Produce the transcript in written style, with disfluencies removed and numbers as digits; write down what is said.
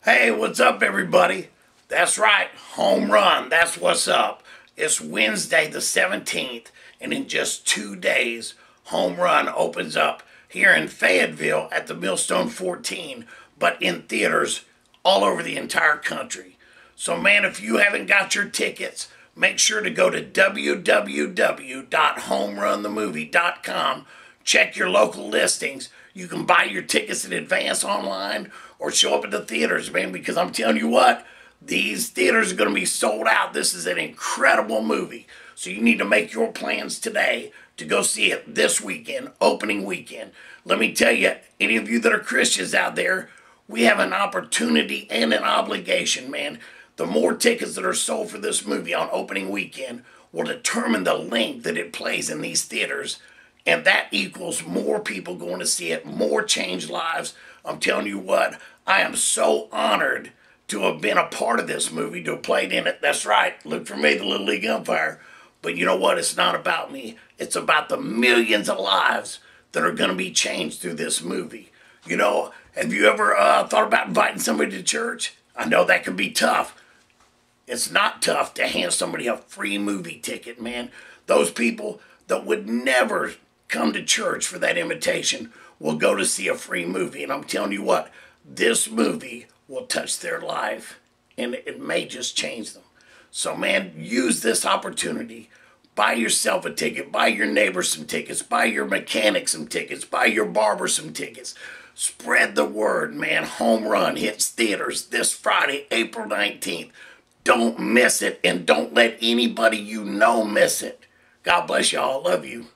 Hey, what's up, everybody? That's right, home run. That's what's up. It's Wednesday the 17th, and in just 2 days, Home Run opens up here in Fayetteville at the Millstone 14, but in theaters all over the entire country. So, man, if you haven't got your tickets, make sure to go to www.homerunthemovie.com. Check your local listings. You can buy your tickets in advance online or show up at the theaters, man, because I'm telling you what, these theaters are going to be sold out. This is an incredible movie. So you need to make your plans today to go see it this weekend, opening weekend. Let me tell you, any of you that are Christians out there, we have an opportunity and an obligation, man. The more tickets that are sold for this movie on opening weekend will determine the length that it plays in these theaters. And that equals more people going to see it, more changed lives. I'm telling you what, I am so honored to have been a part of this movie, to have played in it. That's right, look for me, the Little League umpire. But you know what, it's not about me. It's about the millions of lives that are going to be changed through this movie. You know, have you ever thought about inviting somebody to church? I know that can be tough. It's not tough to hand somebody a free movie ticket, man. Those people that would never come to church for that invitation will go to see a free movie. And I'm telling you what, this movie will touch their life, and it may just change them. So, man, use this opportunity. Buy yourself a ticket. Buy your neighbor some tickets. Buy your mechanic some tickets. Buy your barber some tickets. Spread the word, man. Home Run hits theaters this Friday, April 19th. Don't miss it, and don't let anybody you know miss it. God bless y'all. Love you.